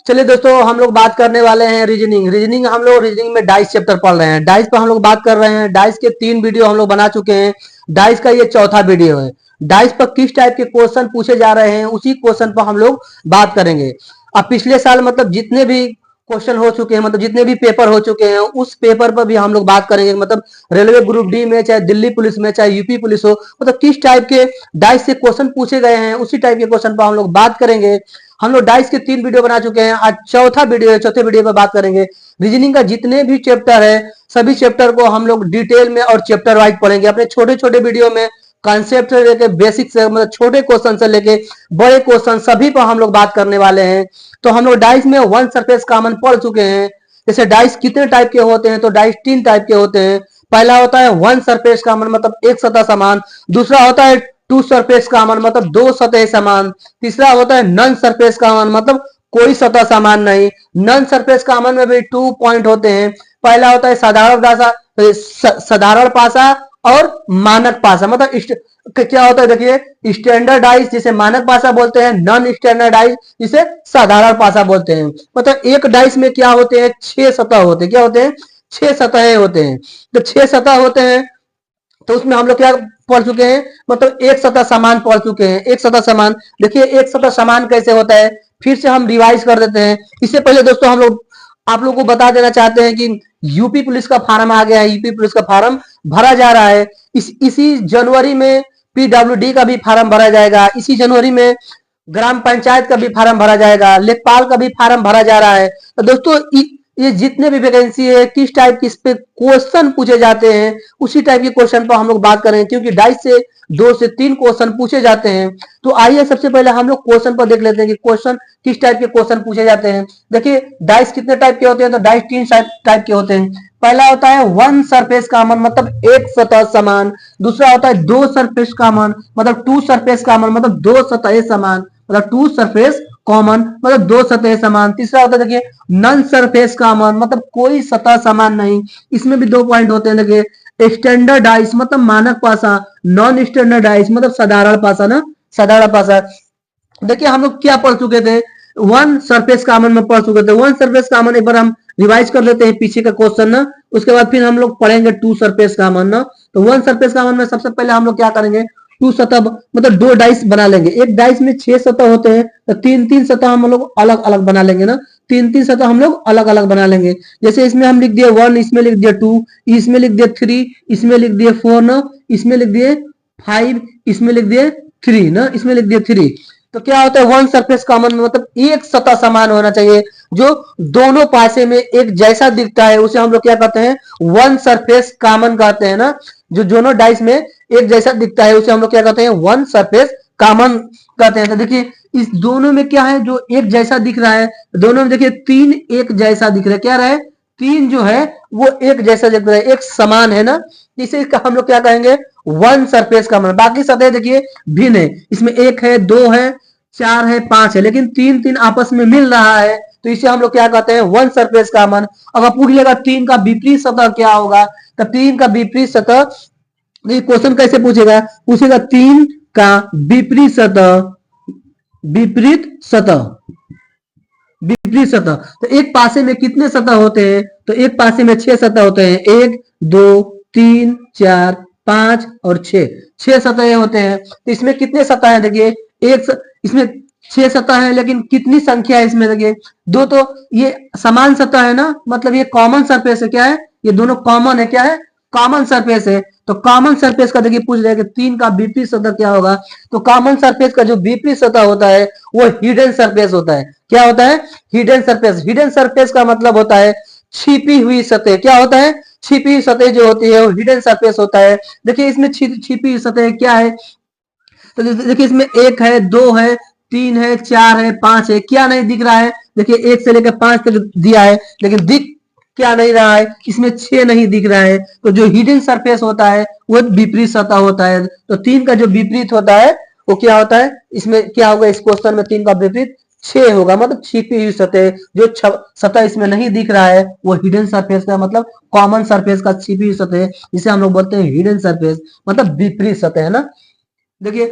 चलिए दोस्तों, हम लोग बात करने वाले हैं रीजनिंग हम लोग रीजनिंग में डाइस चैप्टर पढ़ रहे हैं। डाइस पर हम लोग बात कर रहे हैं। डाइस के 3 वीडियो हम लोग बना चुके हैं। डाइस का ये चौथा वीडियो है। डाइस पर किस टाइप के क्वेश्चन पूछे जा रहे हैं उसी क्वेश्चन पर हम लोग बात करेंगे। अब पिछले साल मतलब जितने भी क्वेश्चन हो चुके हैं, मतलब जितने भी पेपर हो चुके हैं, उस पेपर पर भी हम लोग बात करेंगे। मतलब रेलवे ग्रुप डी में, चाहे दिल्ली पुलिस में, चाहे यूपी पुलिस हो, मतलब किस टाइप के डाइस से क्वेश्चन पूछे गए हैं उसी टाइप के क्वेश्चन पर हम लोग बात करेंगे। हम लोग डाइस के 3 वीडियो बना चुके हैं। आज चौथा वीडियो है। चौथे वीडियो पर बात करेंगे रीजनिंग का जितने भी चैप्टर है, सभी चैप्टर को हम लोग डिटेल में और चैप्टर वाइज पढ़ेंगे। अपने छोटे छोटे वीडियो में कॉन्सेप्ट से लेके बेसिक से, मतलब छोटे क्वेश्चन से लेके बड़े क्वेश्चन सभी पर हम लोग बात करने वाले हैं। तो हम लोग डाइस में वन सरफेस कॉमन पढ़ चुके हैं। जैसे डाइस कितने टाइप के होते हैं, तो डाइस 3 टाइप के होते हैं। पहला होता है वन सरफेस कॉमन, मतलब एक सतह समान। दूसरा होता है टू सरफेस कॉमन, मतलब 2 सतह समान। तीसरा होता है नन सरफेस कॉमन, मतलब कोई सतह समान नहीं। नन सरफेस कॉमन में भी 2 पॉइंट होते हैं। पहला होता है साधारण पासा और मानक पासा। मतलब क्या होता है, देखिए स्टैंडर्डाइज जिसे मानक पासा बोलते हैं, नॉन स्टैंडर्डाइज जिसे साधारण पासा बोलते हैं। मतलब एक डाइस में क्या होते हैं, 6 सतह होते हैं। क्या होते हैं, 6 सतह होते हैं। तो 6 सतह होते हैं, तो उसमें हम लोग क्या पढ़ चुके हैं, मतलब एक सतह समान पढ़ चुके हैं। एक सतह समान, देखिए एक सतह समान कैसे होता है, फिर से हम रिवाइज कर देते हैं। इससे पहले दोस्तों हम लोग आप लोगों को बता देना चाहते हैं कि यूपी पुलिस का फार्म आ गया है। यूपी पुलिस का फार्म भरा जा रहा है। इसी जनवरी में पीडब्ल्यूडी का भी फार्म भरा जाएगा। इसी जनवरी में ग्राम पंचायत का भी फार्म भरा जाएगा। लेखपाल का भी फार्म भरा जा रहा है। तो दोस्तों ये जितने भी वैकेंसी है, किस टाइप की इस पे क्वेश्चन पूछे जाते हैं उसी टाइप के क्वेश्चन पर हम लोग बात करेंगे, क्योंकि डाइस से 2 से 3 क्वेश्चन पूछे जाते हैं। तो आइए सबसे पहले हम लोग क्वेश्चन पर देख लेते हैं कि क्वेश्चन किस टाइप के क्वेश्चन पूछे जाते हैं। देखिए डाइस कितने टाइप के होते हैं, तो डाइस 3 टाइप के होते हैं। पहला होता है वन सरफेस कॉमन, मतलब एक सतह समान। दूसरा होता है 2 सरफेस कॉमन, मतलब 2 सरफेस कॉमन, मतलब 2 सतह समान, मतलब 2 सरफेस कॉमन, मतलब 2 सतह समान। तीसरा होता है देखिए नन सरफेस कॉमन, मतलब कोई सतह समान नहीं। इसमें भी 2 पॉइंट होते हैं। देखिए स्टैंडर्डाइज मतलब मानक पासा, नॉन स्टैंडर्डाइज मतलब साधारण पासा ना, साधारण पासा। देखिए हम लोग क्या पढ़ चुके थे, वन सरफेस कॉमन में पढ़ चुके थे। वन सरफेस कॉमन एक बार हम रिवाइज कर लेते हैं पीछे का क्वेश्चन ना, उसके बाद फिर हम लोग पढ़ेंगे 2 सरफेस कॉमन ना। तो वन सरफेस कॉमन में सबसे पहले हम लोग क्या करेंगे, 2 सतह, मतलब 2 डाइस बना लेंगे। एक डाइस में 6 सतह होते हैं, तो 3-3 सतह हम लोग अलग अलग बना लेंगे ना। 3-3 सतह हम लोग अलग अलग बना लेंगे। जैसे इसमें हम लिख दिए 1, इसमें लिख दिया 2, इसमें लिख दिया 3, इसमें लिख दिए 4 ना, इसमें लिख दिए 5, इसमें लिख दिए 3 ना, इसमें लिख दिए 3। तो क्या होता है वन सरफेस कॉमन में, मतलब एक सतह समान होना चाहिए जो दोनों पासे में एक जैसा दिखता है, उसे हम लोग क्या कहते हैं, वन सरफेस कॉमन कहते हैं ना। जो दोनों डाइस में एक जैसा दिखता है उसे हम लोग क्या कहते हैं, वन सरफेस कॉमन कहते हैं। तो देखिए इस दोनों में क्या है, जो एक जैसा दिख रहा है, दोनों में देखिए 3 एक जैसा दिख रहा है। क्या रहे, 3 जो है वो एक जैसा दिख रहा है, एक समान है ना। इसे हम लोग क्या कहेंगे, वन सरफेस कॉमन। बाकी सतह देखिए भिन्न है, इसमें 1 है, 2 है, 4 है, 5 है, लेकिन 3-3 आपस में मिल रहा है, तो इसे हम लोग क्या कहते हैं, वन सरफेस कॉमन। अगर पूछ लेगा 3 का विपरीत सतह क्या होगा, तो 3 का विपरीत सतह, क्वेश्चन कैसे पूछेगा, पूछेगा 3 का विपरीत सतह, विपरीत सतह, विपरीत सतह। तो एक पासे में कितने सतह होते हैं, तो एक पासे में 6 सतह होते हैं। 1, 2, 3, 4, 5 और 6, 6 सतह होते हैं। तो इसमें कितने सतह है, देखिए इसमें 6 सतह है, लेकिन कितनी संख्या है इसमें, देखिए 2। तो ये समान सतह है ना, मतलब ये कॉमन सरफेस है। क्या है, ये दोनों कॉमन है। क्या है, कॉमन सरफेस है। तो कॉमन सरफेस का देखिए पूछ रहे हैं कि 3 का विपरीत सतह क्या होगा, तो कॉमन सरफेस का जो विपरीत सतह होता है वो हिडन सरफेस होता है। क्या होता है, हिडन सरफेस। हिडन सरफेस का मतलब होता है छिपी हुई सतह। क्या होता है, छिपी हुई सतह जो होती है वो हिडन सरफेस होता है। देखिए इसमें छिपी हुई सतह क्या है, तो देखिए इसमें 1 है, 2 है, 3 है, 4 है, 5 है। क्या नहीं दिख रहा है, देखिए 1 से लेकर 5 तक दिया है, लेकिन दिख क्या नहीं रहा है, इसमें 6 नहीं दिख रहा है। तो जो हिडन सरफेस होता है वो विपरीत सतह होता है। तो 3 का जो विपरीत होता है वो क्या होता है, इसमें क्या होगा, इस क्वेश्चन में 3 का विपरीत 6 होगा, मतलब छिपी हुई सतह। जो सतह इसमें नहीं दिख रहा है वो हिडन सरफेस का, मतलब कॉमन सरफेस का छिपी हुई सतह, जिसे हम लोग बोलते हैं हिडन सरफेस, मतलब विपरीत सतह है ना। देखिए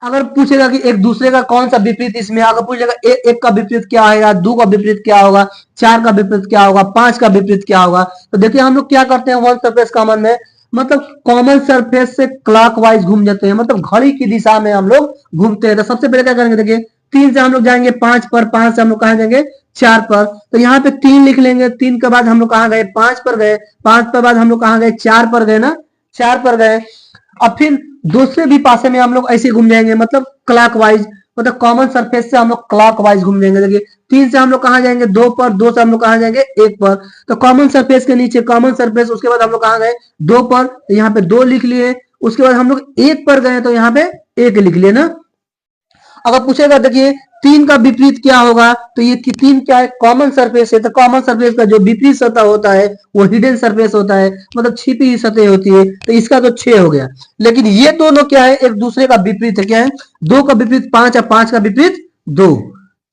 अगर पूछेगा कि एक दूसरे का कौन सा विपरीत इसमें, अगर पूछेगा एक का विपरीत क्या आएगा, दो का विपरीत क्या होगा, चार का विपरीत क्या होगा, पांच का विपरीत क्या होगा, तो देखिए हम लोग क्या करते हैं वन सरफेस कॉमन में, मतलब कॉमन सरफेस से क्लॉकवाइज घूम जाते हैं, मतलब घड़ी की दिशा में हम लोग घूमते हैं। तो सबसे पहले क्या करेंगे, देखिए तीन से हम लोग जाएंगे पांच पर, पांच से हम लोग कहा जाएंगे चार पर, तो यहाँ पे तीन लिख लेंगे, तीन के बाद हम लोग कहाँ गए, पांच पर गए, पांच पर बाद हम लोग कहाँ गए, चार पर गए ना, चार पर गए। अब फिर दूसरे भी पासे में हम लोग ऐसे घूम जाएंगे, मतलब क्लॉकवाइज, मतलब कॉमन सरफेस से हम लोग क्लॉकवाइज घूम जाएंगे। देखिए तीन से हम लोग कहाँ जाएंगे, दो पर, दो से हम लोग कहाँ जाएंगे, एक पर, तो कॉमन सरफेस के नीचे कॉमन सरफेस, उसके बाद हम लोग कहाँ गए, दो पर, तो यहाँ पे दो लिख लिए, उसके बाद हम लोग एक पर गए तो यहाँ पे एक लिख लिए ना। अगर पूछेगा देखिए तीन का विपरीत क्या होगा, तो ये तीन क्या है, कॉमन सरफेस है, तो कॉमन सरफेस का जो विपरीत सतह होता है वो हिडन सरफेस होता है, मतलब छिपी हुई सतह होती है, तो इसका तो 6 हो गया। लेकिन ये दोनों क्या है, एक दूसरे का विपरीत है, क्या है, दो का विपरीत पांच और पांच का विपरीत दो,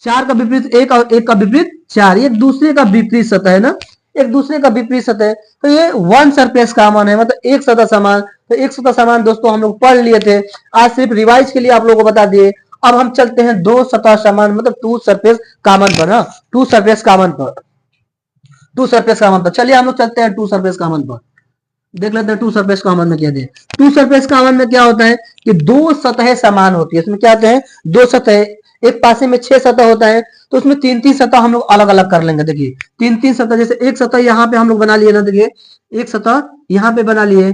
चार का विपरीत एक और एक का विपरीत चार, एक दूसरे का विपरीत सतह है ना, एक दूसरे का विपरीत सतह, तो ये वन सरफेस कॉमन है, मतलब एक सतह समान। तो एक सतह समान दोस्तों हम लोग पढ़ लिए थे, आज सिर्फ रिवाइज के लिए आप लोगों को बता दिए। अब हम चलते हैं दो सतह समान, मतलब टू सरफेस कॉमन पर ना, टू सरफेस कॉमन पर, टू सरफेस कॉमन पर चलिए हम लोग चलते हैं टू सरफेस कॉमन पर, देख लेते हैं टू सरफेस कॉमन में क्या दे। टू सरफेस कॉमन में क्या होता है कि दो सतहें समान होती है, इसमें क्या होते हैं, दो सतह, एक पासे में 6 सतह होता है, तो उसमें तीन तीन सतह हम लोग अलग अलग कर लेंगे। देखिए तीन तीन सतह, जैसे एक सतह यहाँ पे हम लोग बना लिए ना, देखिए एक सतह यहाँ पे बना लिए,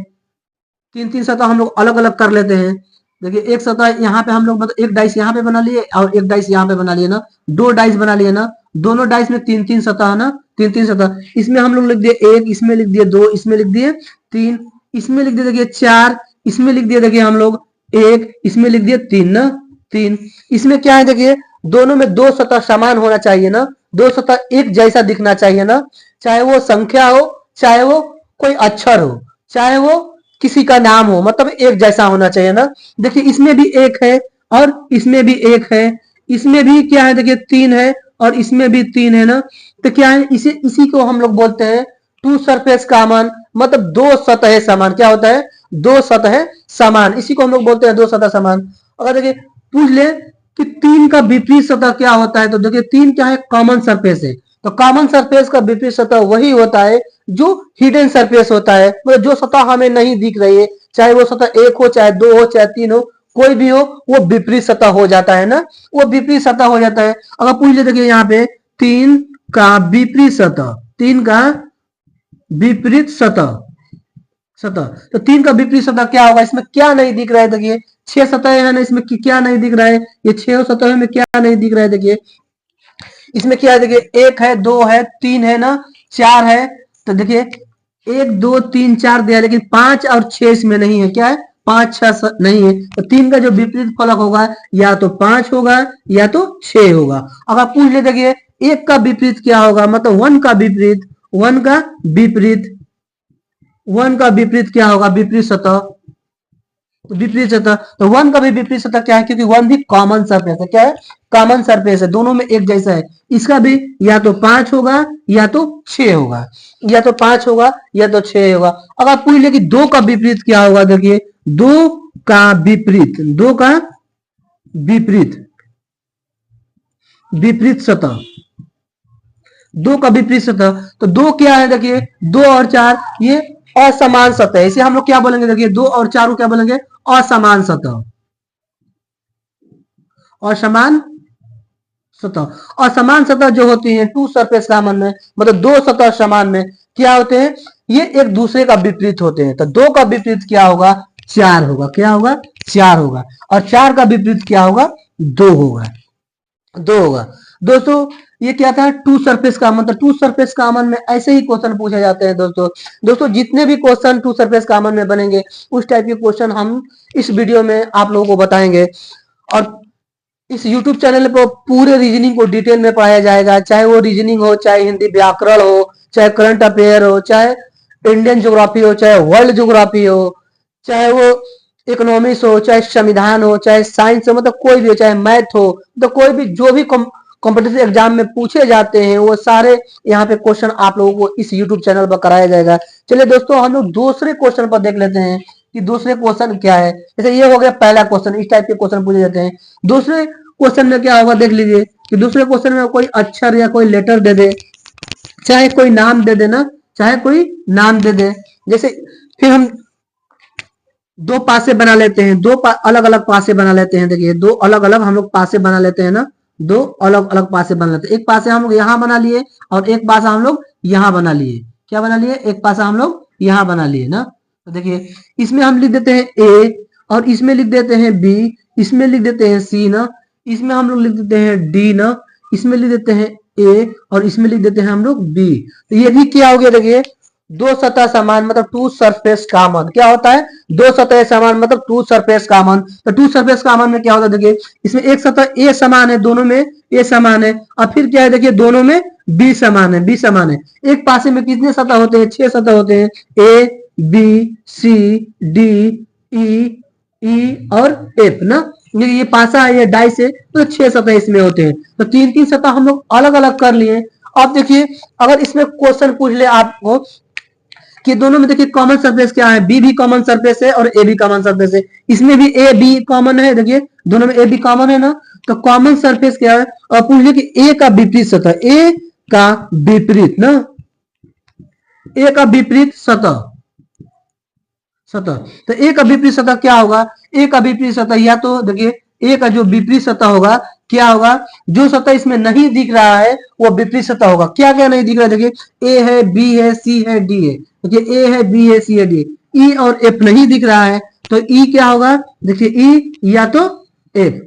तीन तीन सतह हम लोग अलग अलग कर लेते हैं। देखिए एक सतह यहाँ पे हम लोग मतलब एक डाइस यहाँ पे बना लिए और एक डाइस यहाँ पे बना लिए ना, दो डाइस बना लिए ना, दोनों डाइस में तीन तीन सतह है ना, तीन तीन सतह, इसमें हम लोग लिख दिए एक, इसमें लिख दिए दो, इसमें लिख दिए तीन, इसमें लिख दिए देखिए चार, इसमें लिख दिए देखिए हम लोग एक, इसमें लिख दिए तीन ना, तीन। इसमें क्या है देखिए, दोनों में दो सतह समान होना चाहिए ना, दो सतह एक जैसा दिखना चाहिए ना, चाहे वो संख्या हो, चाहे वो कोई अक्षर हो, चाहे वो किसी का नाम हो, मतलब एक जैसा होना चाहिए ना। देखिए इसमें भी एक है और इसमें भी एक है, इसमें भी क्या है देखिए तीन है और इसमें भी तीन है ना, तो क्या है इसी इसी को हम लोग बोलते हैं टू सरफेस कॉमन, मतलब दो सतह समान, क्या होता है, दो सतह समान, इसी को हम लोग बोलते हैं दो सतह समान। अगर देखिए पूछ ले कि तीन का विपरीत सतह क्या होता है, तो देखिए तीन क्या है, कॉमन सरफेस है, तो कॉमन सरफेस का विपरीत सतह वही होता है जो हिडन सरफेस होता है, मतलब जो सतह हमें नहीं दिख रही है, चाहे वो सतह एक हो, चाहे दो हो, चाहे तीन हो, कोई भी हो, वो विपरीत सतह हो जाता है ना, वो विपरीत सतह हो जाता है। अगर पूछ ले देखिए यहाँ पे तीन का विपरीत सतह, तीन का विपरीत सतह, सतह, तो तीन का विपरीत सतह क्या होगा, इसमें क्या नहीं दिख रहा है, देखिए छह सतह है ना, इसमें क्या नहीं दिख रहा है, ये छह सतह में क्या नहीं दिख रहा है, देखिए इसमें क्या है, देखिए एक है, दो है, तीन है ना, चार है, तो देखिए एक दो तीन चार दिया, लेकिन पांच और छह इसमें नहीं है, क्या है, पांच छह नहीं है, तो तीन का जो विपरीत फलक होगा या तो पांच होगा या तो छह होगा। अब आप पूछ ले देखिए एक का विपरीत क्या होगा, मतलब वन का विपरीत, वन का विपरीत, वन का विपरीत क्या होगा, विपरीत सतह, विपरीत सतह, तो वन का भी विपरीत सतह क्या है, क्योंकि वन भी कॉमन सरफेस है, क्या है, कॉमन सरफेस है, दोनों में एक जैसा है, इसका भी या तो पांच होगा या तो छह होगा, या तो पांच होगा या तो छह होगा। अब आप पूछ ले कि दो का विपरीत क्या होगा, देखिए दो का विपरीत, दो का विपरीत, विपरीत सतह, दो का विपरीत सतह, तो दो क्या है देखिए, दो और चार ये असमान सतह है, इसे हम लोग क्या बोलेंगे, देखिए दो और चार को क्या बोलेंगे, असमान सतह, असमान सतह। असमान सतह जो होती है टू सरफेस कॉमन में, मतलब दो सतह समान में क्या होते हैं, ये एक दूसरे का विपरीत होते हैं, तो दो का विपरीत क्या होगा, चार होगा, क्या होगा, चार होगा, और चार का विपरीत क्या होगा, दो होगा, दो होगा। दोस्तों ये क्या था, टू सरफेस कॉमन, मतलब टू सरफेस कॉमन में ऐसे ही क्वेश्चन पूछे जाते हैं दोस्तों। दोस्तों जितने भी क्वेश्चन टू सरफेस कॉमन में बनेंगे उस टाइप के क्वेश्चन हम इस वीडियो में आप लोगों को बताएंगे, और इस YouTube चैनल पर पूरे रीजनिंग को डिटेल में पढ़ाया जाएगा, चाहे वो रीजनिंग हो, चाहे हिंदी व्याकरण हो, चाहे करंट अफेयर हो, चाहे इंडियन ज्योग्राफी हो, चाहे वर्ल्ड ज्योग्राफी हो, चाहे वो इकोनॉमिक्स हो, चाहे संविधान हो, चाहे साइंस हो, मतलब कोई भी हो, चाहे मैथ हो, तो कोई भी जो भी कॉम्पिटिटिव एग्जाम में पूछे जाते हैं वो सारे यहाँ पे क्वेश्चन आप लोगों को इस यूट्यूब चैनल पर कराया जाएगा। चलिए दोस्तों हम लोग दूसरे क्वेश्चन पर देख लेते हैं कि दूसरे क्वेश्चन क्या है। जैसे ये हो गया पहला क्वेश्चन, इस टाइप के क्वेश्चन पूछे जाते हैं। दूसरे क्वेश्चन में क्या होगा देख लीजिए कि दूसरे क्वेश्चन में कोई अक्षर या कोई लेटर दे दे, चाहे कोई नाम दे देना, चाहे कोई नाम दे दे। जैसे फिर हम दो पासे बना लेते हैं, अलग अलग पासे बना लेते हैं। देखिए दो अलग अलग हम लोग पासे बना लेते हैं ना, दो अलग अलग पासे बना लेते हैं। एक पासे हम लोग यहाँ बना लिए और एक पासा हम लोग यहाँ बना लिए। क्या बना लिए? एक पासा हम लोग यहाँ बना लिए ना। तो देखिए इसमें हम लिख देते हैं ए, और इसमें लिख देते हैं बी, इसमें लिख देते हैं सी ना, इसमें हम लोग लिख देते हैं डी ना, इसमें लिख देते हैं ए, और इसमें लिख देते हैं हम लोग बी। तो ये भी क्या हो गया देखिए, दो सतह समान मतलब टू सरफेस कॉमन। क्या होता है? दो सतह समान मतलब टू सरफेस कॉमन। तो टू सरफेस कॉमन में क्या होता है देखिए, इसमें एक सतह ए समान है, दोनों में ए समान है, और फिर क्या है देखिए दोनों में बी समान है, बी समान है। एक पासे में कितने सतह होते हैं? 6 सतह होते हैं, A B C D E ई और एफ ना। ये पासा है, ये डाइस है, तो 6 सतह इसमें होते हैं। तो तीन तीन सतह हम लोग अलग अलग कर लिए। अब देखिए अगर इसमें क्वेश्चन पूछ ले आपको कि दोनों में देखिए कॉमन सरफेस क्या है, बी भी कॉमन सरफेस है और ए भी कॉमन सरफेस है, इसमें भी ए बी कॉमन है, देखिए दोनों में ए बी कॉमन है ना। तो कॉमन सरफेस क्या है? और पूछ लिया कि ए का विपरीत सतह, ए का विपरीत ना, ए का विपरीत सतह, सतह। तो ए का विपरीत सतह क्या होगा? ए का विपरीत सतह या तो देखिए ए का जो विपरीत सतह होगा क्या होगा, जो सतह इसमें नहीं दिख रहा है वो विपरीत सतह होगा। क्या क्या नहीं दिख रहा है? देखिए ए है, बी है, सी है, डी है। देखिए ए है, बी है, सी है, डी है। ई और एफ नहीं दिख रहा है, तो ई क्या होगा? देखिए ई या तो एफ,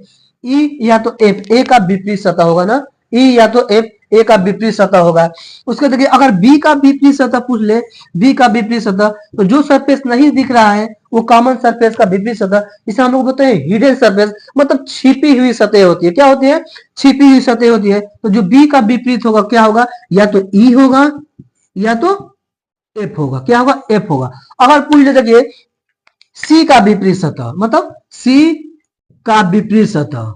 ई या तो एफ, ए का विपरीत सतह होगा ना, ई या तो एफ, ए का विपरीत सतह होगा। उसके देखिए अगर बी का विपरीत सतह पूछ ले, बी का विपरीत सतह, तो जो सरफेस नहीं दिख रहा है वो कॉमन सरफेस का विपरीत सतह, इसे हम लोग बोलते हैं हिडन सरफेस, मतलब छिपी हुई सतह होती है। क्या होती है? छिपी हुई सतह होती है। तो जो बी का विपरीत होगा क्या होगा? या तो ई होगा या तो एफ होगा। क्या होगा? एफ होगा। अगर पूछ ले देखिए सी का विपरीत सतह, मतलब सी का विपरीत सतह,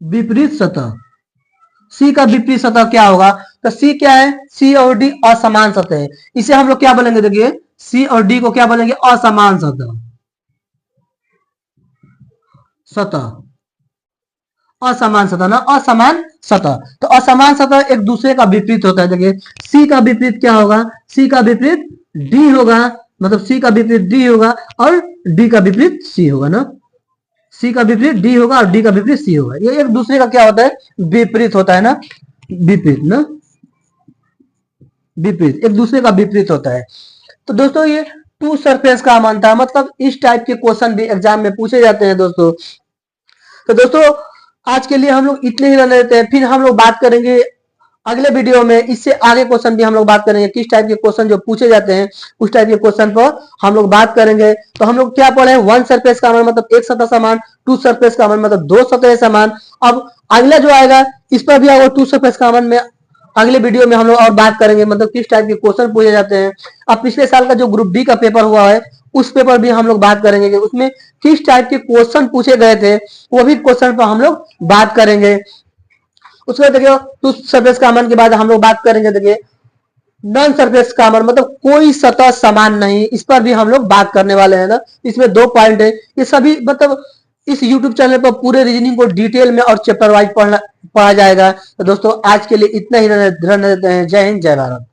विपरीत सतह, सी का विपरीत सतह क्या होगा? तो सी क्या है? सी और डी असमान सतह है, इसे हम लोग क्या बोलेंगे? देखिए सी और डी को क्या बोलेंगे? असमान सतह, सतह, असमान सतह ना, असमान सतह। तो असमान सतह एक दूसरे का विपरीत होता है। देखिए सी का विपरीत क्या होगा? सी का विपरीत डी होगा, मतलब सी का विपरीत डी होगा और डी का विपरीत सी होगा ना, सी का विपरीत डी होगा और डी का विपरीत सी होगा। ये एक दूसरे का क्या होता है? विपरीत होता है ना, विपरीत ना, विपरीत, एक दूसरे का विपरीत होता है। तो दोस्तों ये टू सरफेस का मानता है, मतलब इस टाइप के क्वेश्चन भी एग्जाम में पूछे जाते हैं दोस्तों। तो दोस्तों आज के लिए हम लोग इतने ही रहने देते हैं, फिर हम लोग बात करेंगे अगले वीडियो में, इससे आगे क्वेश्चन भी हम लोग बात करेंगे, किस टाइप के क्वेश्चन जो पूछे जाते हैं उस टाइप के क्वेश्चन पर हम लोग बात करेंगे। तो हम लोग क्या पढ़े? वन सरफेस का मान मतलब एक सतह समान, टू सरफेस का मान मतलब दो सतह समान। अब अगला जो आएगा इस पर भी आएगा टू सरफेस का मान में, अगले वीडियो में हम लोग और बात करेंगे, मतलब किस टाइप के क्वेश्चन पूछे जाते हैं। अब पिछले साल का जो ग्रुप बी का पेपर हुआ है उस पेपर भी हम लोग बात करेंगे कि उसमें किस टाइप के क्वेश्चन पूछे गए थे, वो भी क्वेश्चन पर हम लोग बात करेंगे। उसके बाद देखिए टू सरफेस कॉमन के बाद हम लोग बात करेंगे देखिए नॉन सरफेस कॉमन, मतलब कोई सतह समान नहीं, इस पर भी हम लोग बात करने वाले हैं ना। इसमें 2 पॉइंट है, ये सभी मतलब इस YouTube चैनल पर पूरे रीजनिंग को डिटेल में और चैप्टर वाइज पढ़ा जाएगा। तो दोस्तों आज के लिए इतना ही रहने देते हैं। जय हिंद, जय भारत।